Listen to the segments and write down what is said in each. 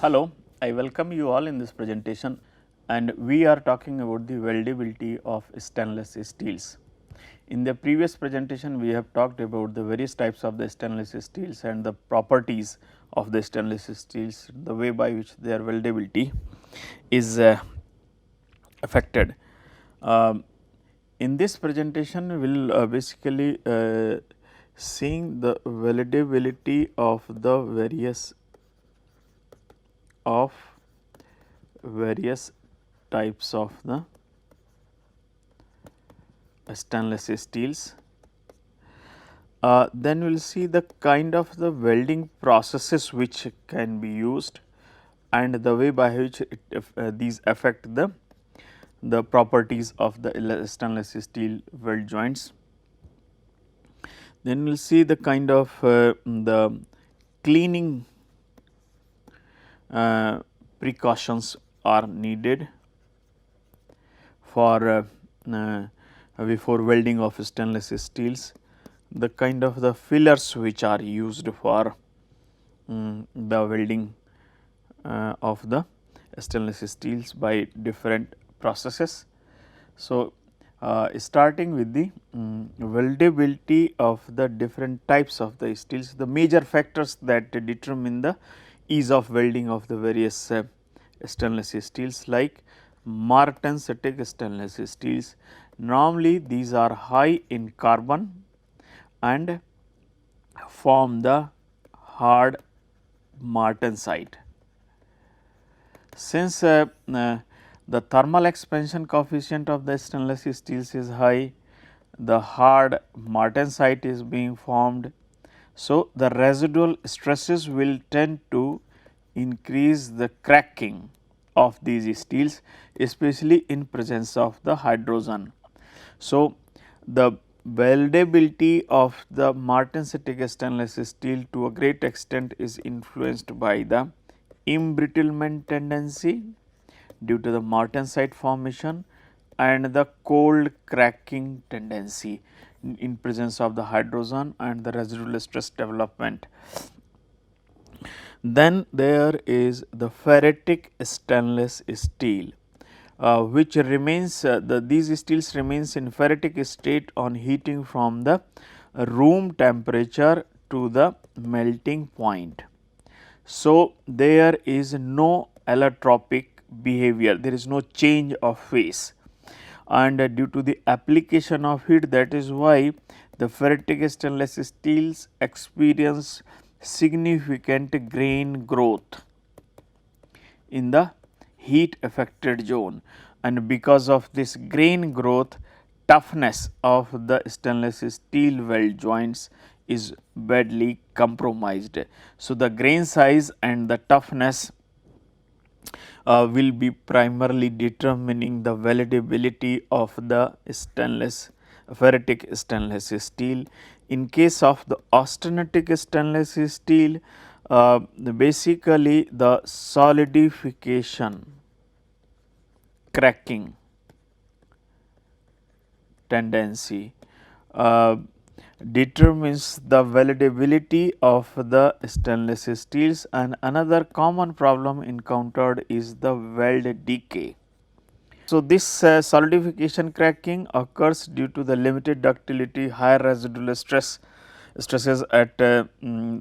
Hello, I welcome you all in this presentation, and we are talking about the weldability of stainless steels. In the previous presentation, we have talked about the various types of the stainless steels and the properties of the stainless steels, the way by which their weldability is affected. In this presentation, we will basically seeing the weldability of the various types of the stainless steels. Then we will see the kind of the welding processes which can be used and the way by which these affect the properties of the stainless steel weld joints. Then we will see the kind of the cleaning precautions are needed for before welding of stainless steels, the kind of the fillers which are used for the welding of the stainless steels by different processes. So, starting with the weldability of the different types of the steels, the major factors that determine the ease of welding of the various stainless steels like martensitic stainless steels. Normally, these are high in carbon and form the hard martensite. Since the thermal expansion coefficient of the stainless steels is high, the hard martensite is being formed. So, the residual stresses will tend to increase the cracking of these steels, especially in presence of the hydrogen. So, the weldability of the martensitic stainless steel to a great extent is influenced by the embrittlement tendency due to the martensite formation and the cold cracking tendency in presence of the hydrogen and the residual stress development. Then there is the ferritic stainless steel, which remains these steels remains in ferritic state on heating from the room temperature to the melting point. So, there is no allotropic behavior, there is no change of phase, and due to the application of heat, that is why the ferritic stainless steels experience significant grain growth in the heat affected zone, and because of this grain growth, toughness of the stainless steel weld joints is badly compromised. So, the grain size and the toughness will be primarily determining the weldability of the ferritic stainless steel. In case of the austenitic stainless steel, basically the solidification, cracking tendency determines the weldability of the stainless steels, and another common problem encountered is the weld decay. So, this solidification cracking occurs due to the limited ductility, higher residual stresses at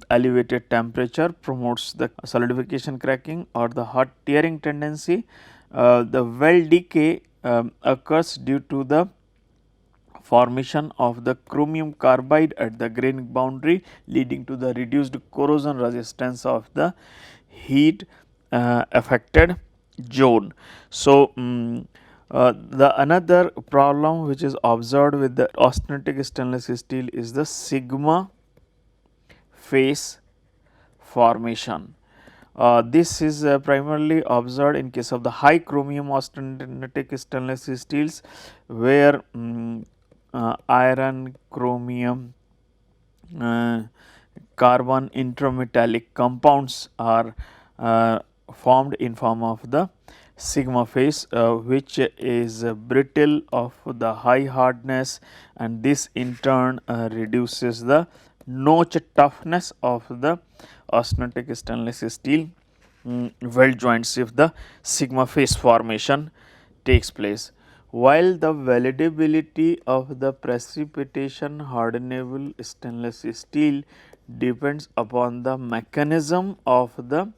elevated temperature promotes the solidification cracking or the hot tearing tendency. The weld decay occurs due to the formation of the chromium carbide at the grain boundary, leading to the reduced corrosion resistance of the heat affected zone. So, the another problem which is observed with the austenitic stainless steel is the sigma phase formation. This is primarily observed in case of the high chromium austenitic stainless steels, where iron, chromium, carbon intermetallic compounds are formed in form of the sigma phase, which is brittle of the high hardness, and this in turn reduces the notch toughness of the austenitic stainless steel. weld joints if the sigma phase formation takes place. While the weldability of the precipitation hardenable stainless steel depends upon the mechanism of the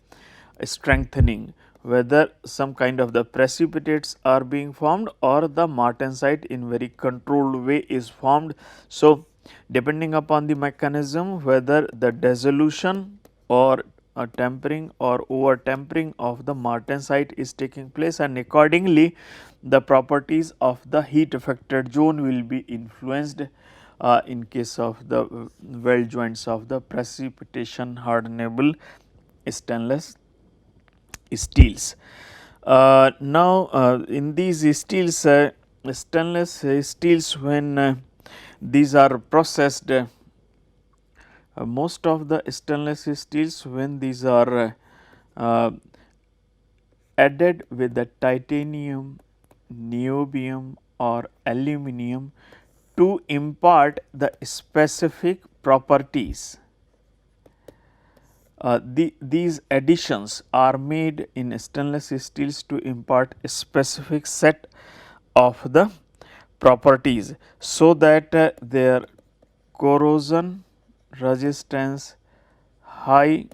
strengthening, whether some kind of the precipitates are being formed or the martensite in very controlled way is formed. So, depending upon the mechanism, whether the dissolution or a tempering or over tempering of the martensite is taking place, and accordingly the properties of the heat affected zone will be influenced in case of the weld joints of the precipitation hardenable stainless steels. Now, in these steels, stainless steels, when these are processed, most of the stainless steels, when these are added with the titanium, niobium or aluminum to impart the specific properties. These additions are made in stainless steels to impart a specific set of the properties, so that their corrosion resistance, high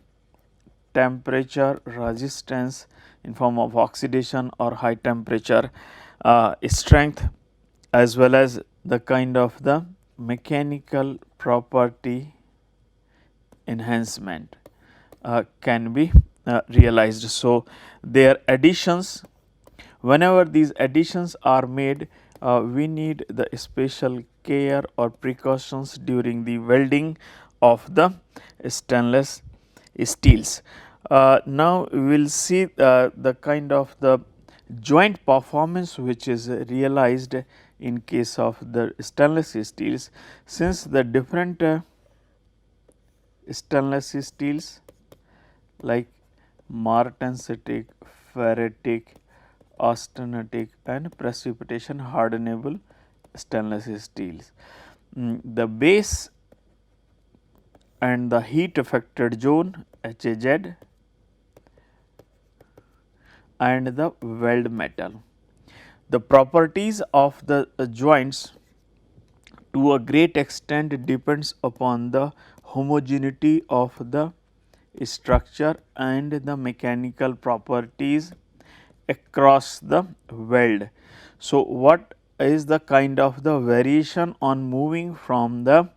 temperature resistance in form of oxidation or high temperature strength, as well as the kind of the mechanical property enhancement can be realized. So, their additions, whenever these additions are made, we need the special care or precautions during the welding of the stainless steels. Now, we will see the kind of the joint performance which is realized in case of the stainless steels, since the different stainless steels like martensitic, ferritic, austenitic and precipitation hardenable stainless steels. The base and the heat affected zone HAZ and the weld metal. The properties of the joints to a great extent depends upon the homogeneity of the structure and the mechanical properties across the weld. So, what is the kind of the variation on moving from the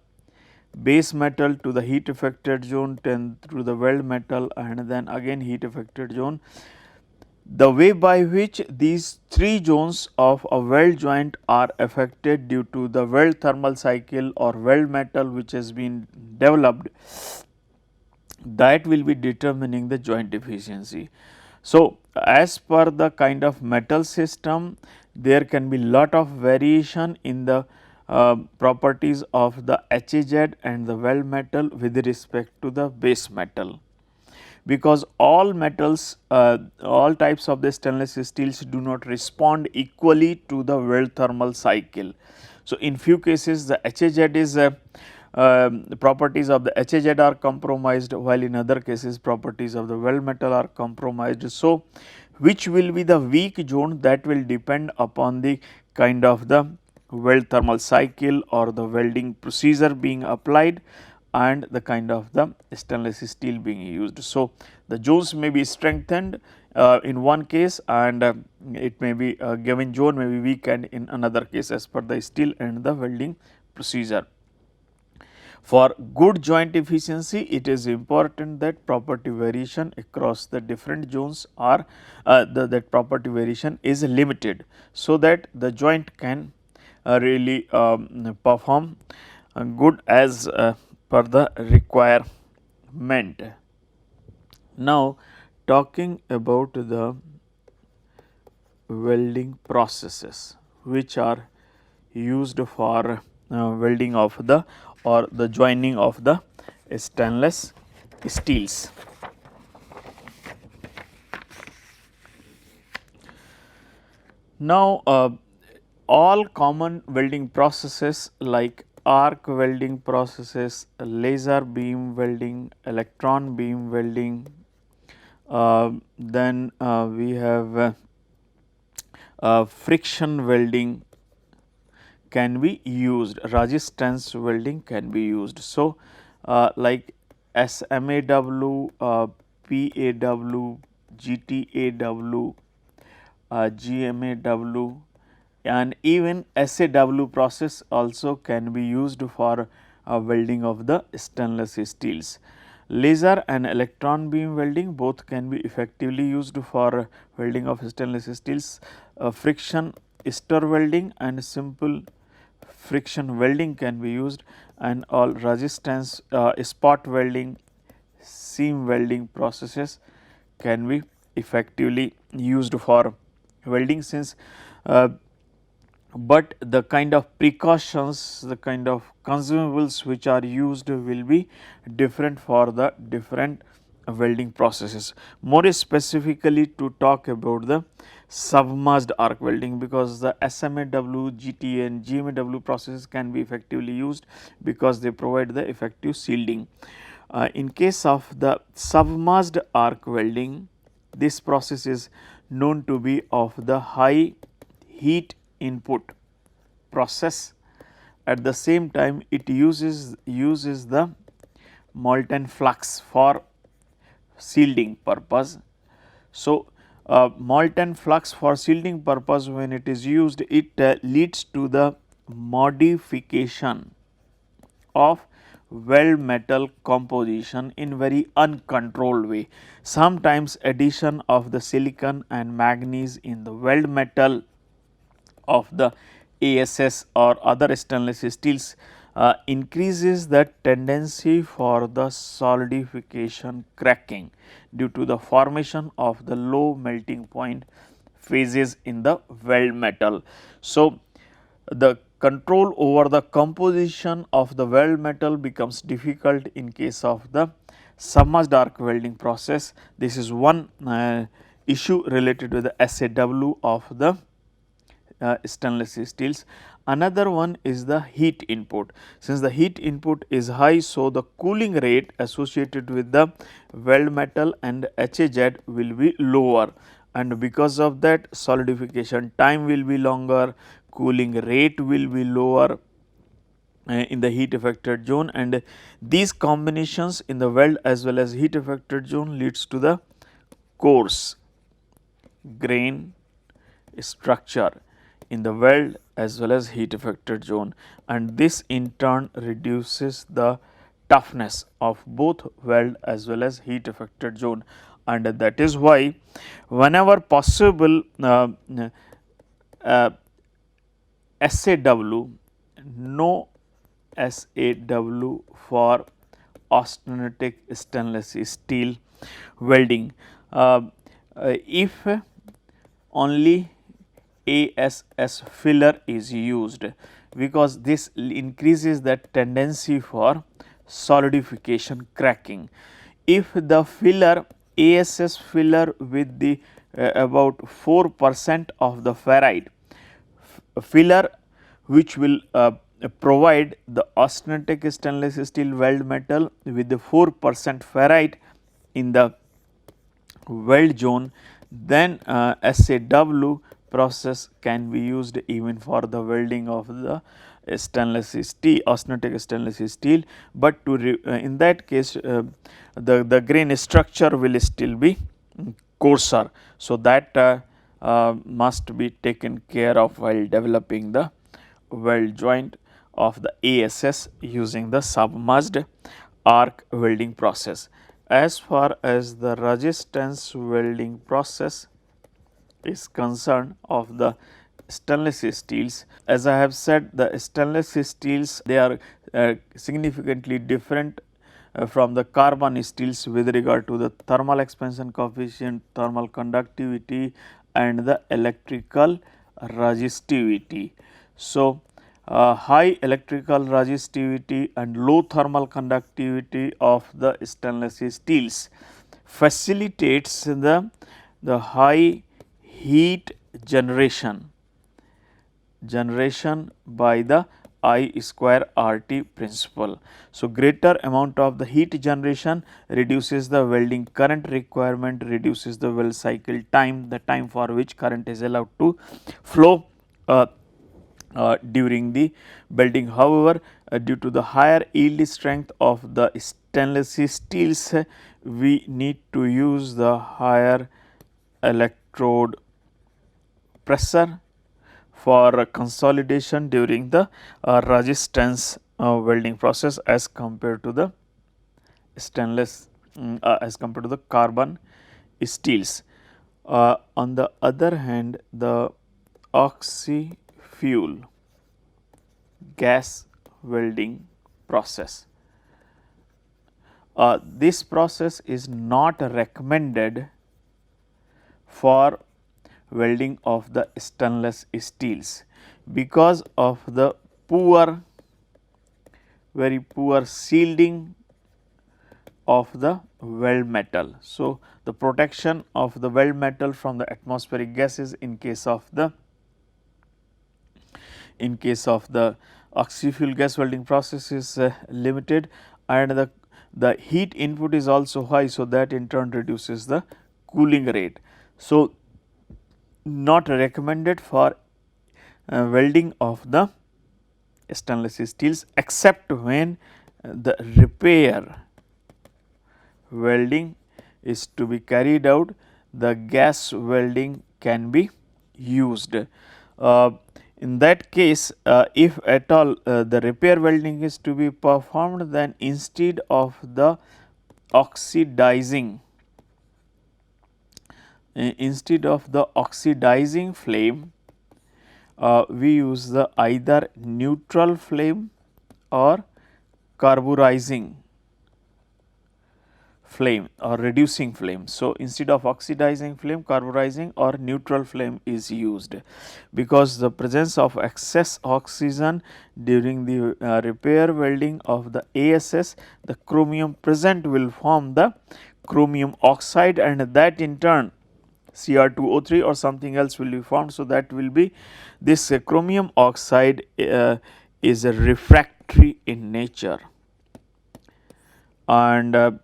base metal to the heat affected zone, then through the weld metal and then again heat affected zone. The way by which these three zones of a weld joint are affected due to the weld thermal cycle or weld metal which has been developed, that will be determining the joint efficiency. So, as per the kind of metal system, there can be lot of variation in the properties of the HAZ and the weld metal with respect to the base metal, because all metals, all types of the stainless steels do not respond equally to the weld thermal cycle. So, in few cases the HAZ is the properties of the HAZ are compromised, while in other cases properties of the weld metal are compromised. So, which will be the weak zone, that will depend upon the kind of the weld thermal cycle or the welding procedure being applied and the kind of the stainless steel being used. So, the zones may be strengthened in one case and it may be a given zone may be weakened in another case as per the steel and the welding procedure. For good joint efficiency, it is important that property variation across the different zones are that property variation is limited, so that the joint can really perform good as per the requirement. Now, talking about the welding processes which are used for welding of the or the joining of the stainless steels. Now, all common welding processes like arc welding processes, laser beam welding, electron beam welding, Then we have friction welding can be used, resistance welding can be used. So, like SMAW, PAW, GTAW, GMAW, and even SAW process also can be used for welding of the stainless steels. Laser and electron beam welding both can be effectively used for welding of stainless steels. Friction stir welding and simple friction welding can be used, and all resistance spot welding, seam welding processes can be effectively used for welding, since but the kind of precautions, the kind of consumables which are used will be different for the different welding processes. More specifically, to talk about the submerged arc welding, because the SMAW, GTA and GMAW processes can be effectively used because they provide the effective shielding. In case of the submerged arc welding, this process is known to be of the high heat input process. At the same time, it uses the molten flux for shielding purpose. So, molten flux for shielding purpose, when it is used, it leads to the modification of weld metal composition in very uncontrolled way. Sometimes addition of the silicon and manganese in the weld metal of the ASS or other stainless steels increases the tendency for the solidification cracking due to the formation of the low melting point phases in the weld metal. So, the control over the composition of the weld metal becomes difficult in case of the submerged arc welding process. This is one issue related to the SAW of the stainless steels. Another one is the heat input. Since the heat input is high, so the cooling rate associated with the weld metal and HAZ will be lower, and because of that solidification time will be longer, cooling rate will be lower in the heat affected zone, and these combinations in the weld as well as heat affected zone leads to the coarse grain structure in the weld as well as heat affected zone, and this in turn reduces the toughness of both weld as well as heat affected zone, and that is why whenever possible uh, SAW, no SAW for austenitic stainless steel welding. If only ASS filler is used, because this increases the tendency for solidification cracking. If the filler ASS filler with the about 4% of the ferrite filler, which will provide the austenitic stainless steel weld metal with the 4% ferrite in the weld zone, then SAW process can be used even for the welding of the stainless steel, austenitic stainless steel, but to in that case the grain structure will still be coarser. So, that must be taken care of while developing the weld joint of the ASS using the submerged arc welding process. As far as the resistance welding process is concerned of the stainless steels, as I have said, the stainless steels, they are significantly different from the carbon steels with regard to the thermal expansion coefficient, thermal conductivity and the electrical resistivity. So, high electrical resistivity and low thermal conductivity of the stainless steels facilitates the high heat generation by the I square RT principle. So, greater amount of the heat generation reduces the welding current requirement, reduces the weld cycle time, the time for which current is allowed to flow during the welding. However, due to the higher yield strength of the stainless steels, we need to use the higher electrode pressure for consolidation during the resistance welding process as compared to the stainless as compared to the carbon steels. On the other hand, the oxy-fuel gas welding process. This process is not recommended for welding of the stainless steels because of the very poor shielding of the weld metal. So, the protection of the weld metal from the atmospheric gases in case of the oxy-fuel gas welding process is limited, and the heat input is also high. So, that in turn reduces the cooling rate. So, not recommended for welding of the stainless steels except when the repair welding is to be carried out, the gas welding can be used. In that case, if at all the repair welding is to be performed, then instead of the oxidizing flame, we use the either neutral flame or carburizing flame or reducing flame. So, instead of oxidizing flame, carburizing or neutral flame is used, because the presence of excess oxygen during the repair welding of the ASS, the chromium present will form the chromium oxide, and that in turn Cr2O3 or something else will be formed. So, that will be this chromium oxide is a refractory in nature, and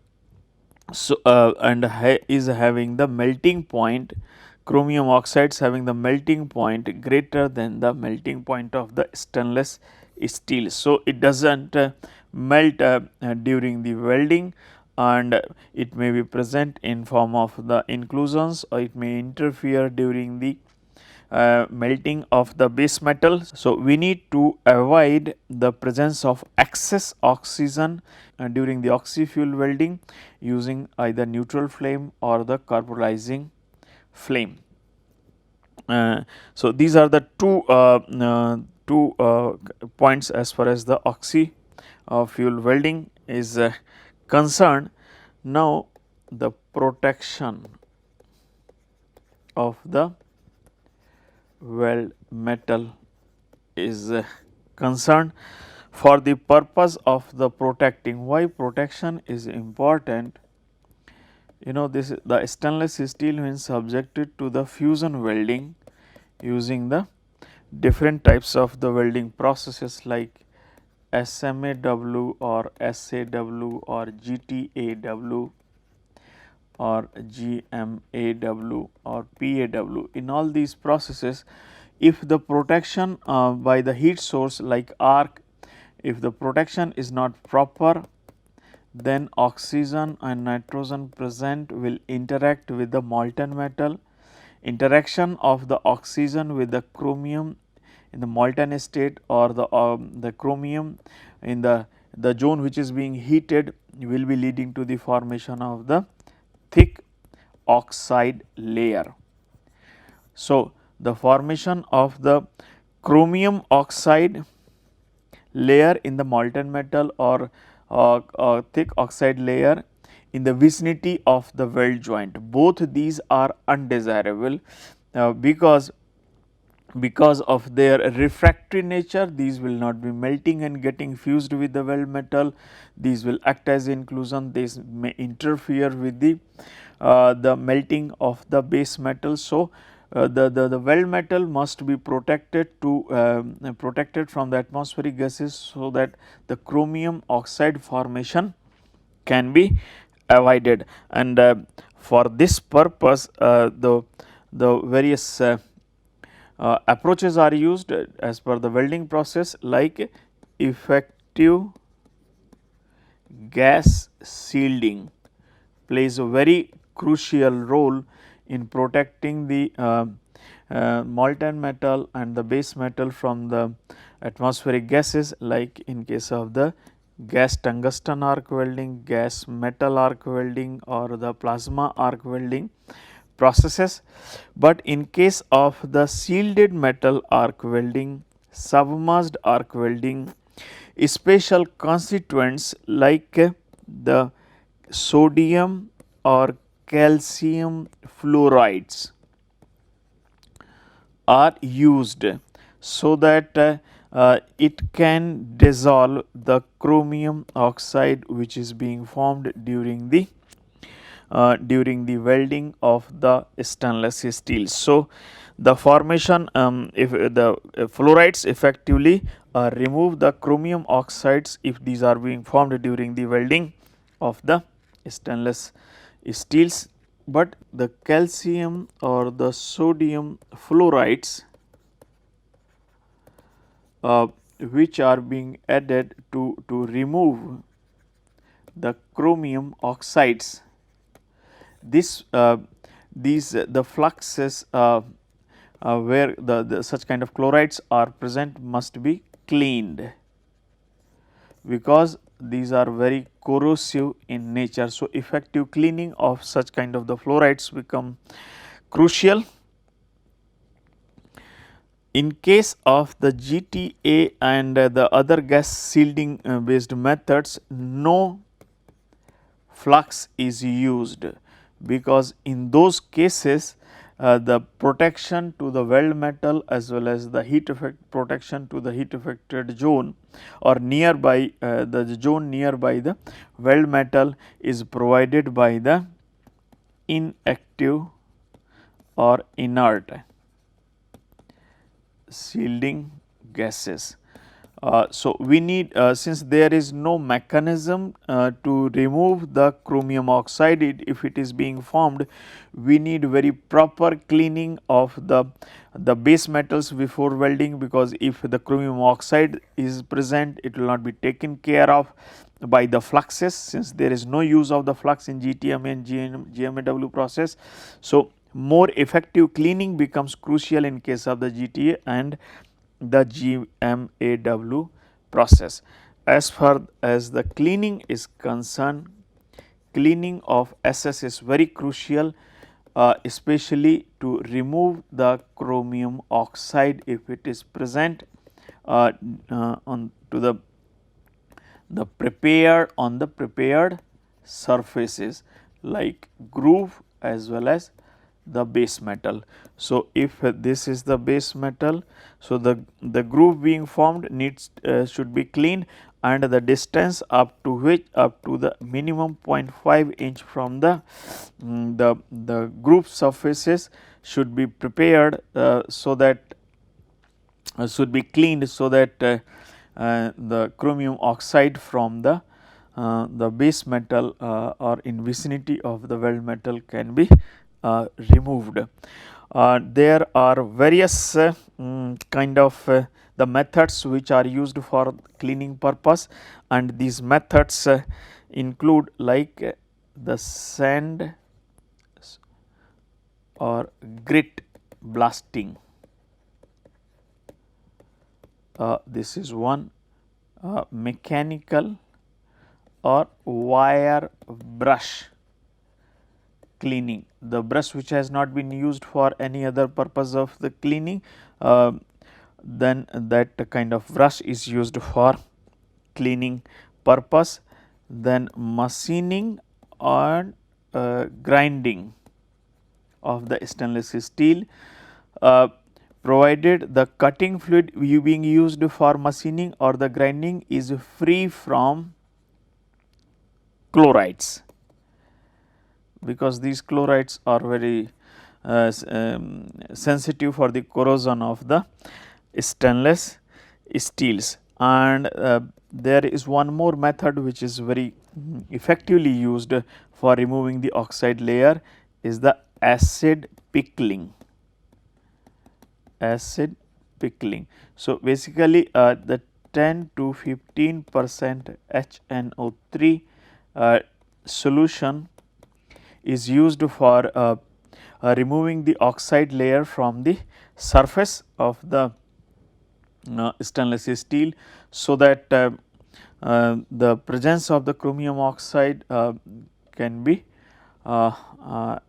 is having the melting point, chromium oxides having the melting point greater than the melting point of the stainless steel. So, it does not melt during the welding, and it may be present in form of the inclusions, or it may interfere during the melting of the base metal. So, we need to avoid the presence of excess oxygen during the oxy-fuel welding using either neutral flame or the carburizing flame. So, these are the two points as far as the oxy-fuel welding is concerned. Now, the protection of the weld metal is concerned. For the purpose of the protecting, why protection is important? You know, this the stainless steel when subjected to the fusion welding using the different types of the welding processes like SMAW or SAW or GTAW or GMAW or PAW. In all these processes, if the protection by the heat source like arc, if the protection is not proper, then oxygen and nitrogen present will interact with the molten metal. Interaction of the oxygen with the chromium in the molten state, or the chromium in the zone which is being heated, will be leading to the formation of the thick oxide layer. So, the formation of the chromium oxide layer in the molten metal or thick oxide layer in the vicinity of the weld joint, both these are undesirable because of their refractory nature. These will not be melting and getting fused with the weld metal, these will act as inclusion, these may interfere with the melting of the base metal. So, the weld metal must be protected from the atmospheric gases, so that the chromium oxide formation can be avoided. And for this purpose, the various approaches are used as per the welding process, like effective gas shielding plays a very crucial role in protecting the molten metal and the base metal from the atmospheric gases, like in case of the gas tungsten arc welding, gas metal arc welding, or the plasma arc welding processes. But in case of the shielded metal arc welding, submerged arc welding, special constituents like the sodium or calcium fluorides are used, so that it can dissolve the chromium oxide which is being formed during the welding of the stainless steel. So, the formation, if the fluorides effectively remove the chromium oxides if these are being formed during the welding of the stainless steels, but the calcium or the sodium fluorides which are being added to remove the chromium oxides, this these the fluxes where the such kind of chlorides are present must be cleaned, because these are very corrosive in nature. So, effective cleaning of such kind of the fluorides become crucial. In case of the GTA and the other gas shielding based methods, no flux is used, because in those cases the protection to the weld metal as well as the heat effect protection to the heat affected zone or nearby the zone nearby the weld metal is provided by the inactive or inert shielding gases. So, we need since there is no mechanism to remove the chromium oxide if it is being formed, we need very proper cleaning of the base metals before welding, because if the chromium oxide is present, it will not be taken care of by the fluxes, since there is no use of the flux in GTM and GMAW process. So, more effective cleaning becomes crucial in case of the GTA and the GMAW process. As far as the cleaning is concerned, cleaning of SS is very crucial, especially to remove the chromium oxide if it is present on to the prepared surfaces like groove as well as the base metal. So, if this is the base metal, so the groove being formed needs should be cleaned, and the distance up to the minimum 0.5 inch from the groove surfaces should be prepared, so that should be cleaned, so that the chromium oxide from the base metal or in vicinity of the weld metal can be removed. There are various kind of the methods which are used for cleaning purpose, and these methods include like the sand or grit blasting. This is one, mechanical or wire brush cleaning. The brush which has not been used for any other purpose of the cleaning, then that kind of brush is used for cleaning purpose. Then machining and grinding of the stainless steel, provided the cutting fluid being used for machining or the grinding is free from chlorides, because these chlorides are very sensitive for the corrosion of the stainless steels. And there is one more method which is very effectively used for removing the oxide layer, is the acid pickling. Acid pickling. So, basically the 10 to 15% HNO3 solution is used for removing the oxide layer from the surface of the stainless steel, so that the presence of the chromium oxide can be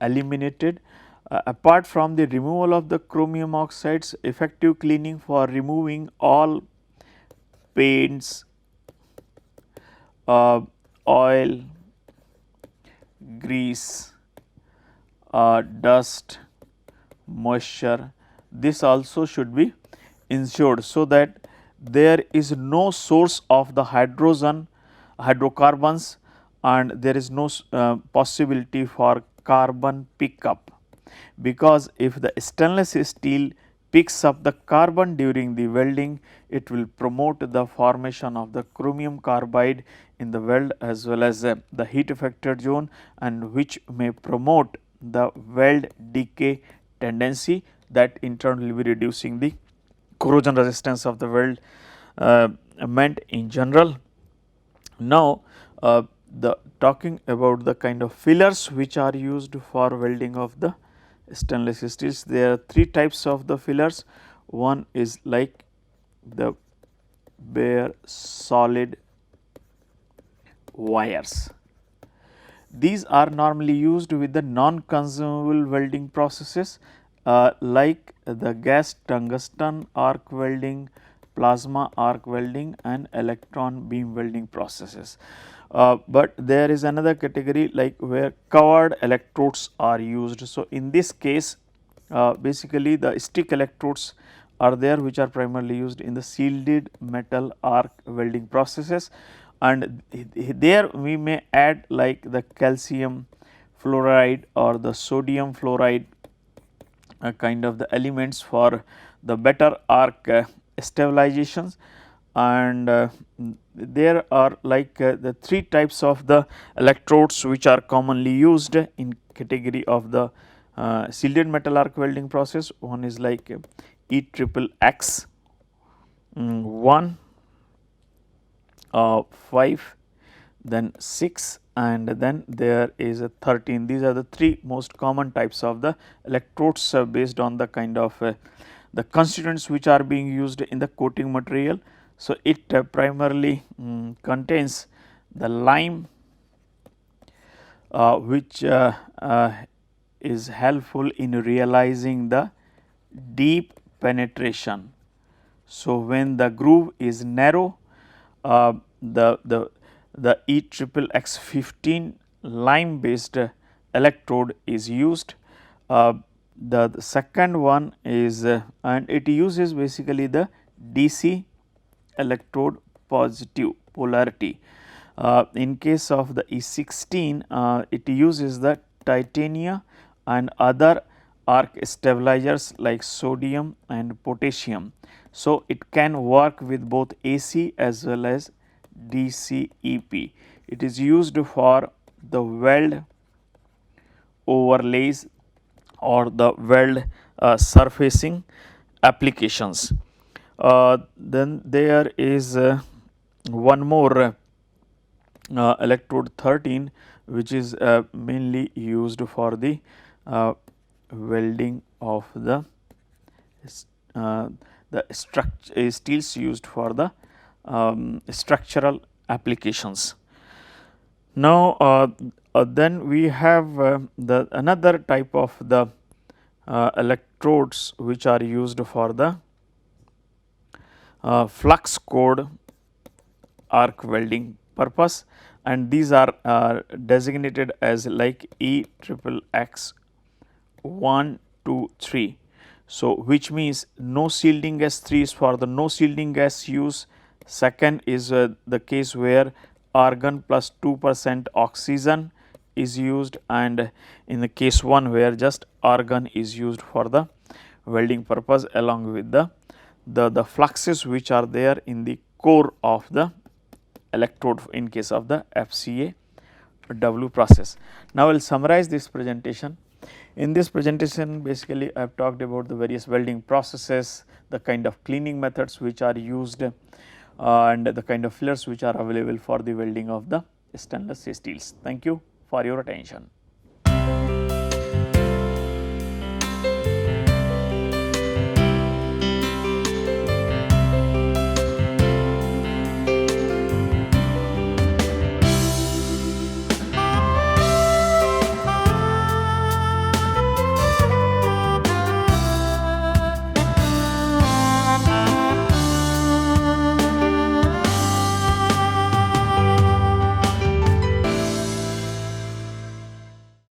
eliminated. Apart from the removal of the chromium oxides, effective cleaning for removing all paints, oil, grease, dust, moisture, this also should be ensured, so that there is no source of the hydrocarbons, and there is no possibility for carbon pickup, because if the stainless steel picks up the carbon during the welding, it will promote the formation of the chromium carbide in the weld as well as the heat affected zone, and which may promote the weld decay tendency, that in turn will be reducing the corrosion resistance of the weld meant in general. Now, the talking about the kind of fillers which are used for welding of the stainless steels, there are three types of the fillers. One is like the bare solid wires. These are normally used with the non-consumable welding processes like the gas tungsten arc welding, plasma arc welding and electron beam welding processes. But there is another category like where covered electrodes are used. So, in this case basically the stick electrodes are there, which are primarily used in the shielded metal arc welding processes, and there we may add like the calcium fluoride or the sodium fluoride kind of the elements for the better arc stabilizations. And there are like the three types of the electrodes which are commonly used in category of the shielded metal arc welding process. One is like E-XXX 1, 5, then 6, and then there is a 13. These are the three most common types of the electrodes based on the kind of the constituents which are being used in the coating material. So, it primarily contains the lime which is helpful in realizing the deep penetration. So, when the groove is narrow, the E-XXX 15 lime based electrode is used. The second one is and it uses basically the DC electrode positive polarity. In case of the E16 it uses the titania and other arc stabilizers like sodium and potassium. So, it can work with both AC as well as DC EP. It is used for the weld overlays or the weld surfacing applications. Then there is one more electrode 13, which is mainly used for the welding of the steels used for the structural applications. Now, then we have the another type of the electrodes which are used for the flux core arc welding purpose, and these are designated as like E-XXX 1, 2, 3. So, which means no shielding gas 3 is for the no shielding gas use. Second is the case where argon plus 2% oxygen is used, and in the case 1 where just argon is used for the welding purpose along with the fluxes which are there in the core of the electrode in case of the FCA-W process. Now, I will summarize this presentation. In this presentation basically I have talked about the various welding processes, the kind of cleaning methods which are used and the kind of fillers which are available for the welding of the stainless steels. Thank you for your attention.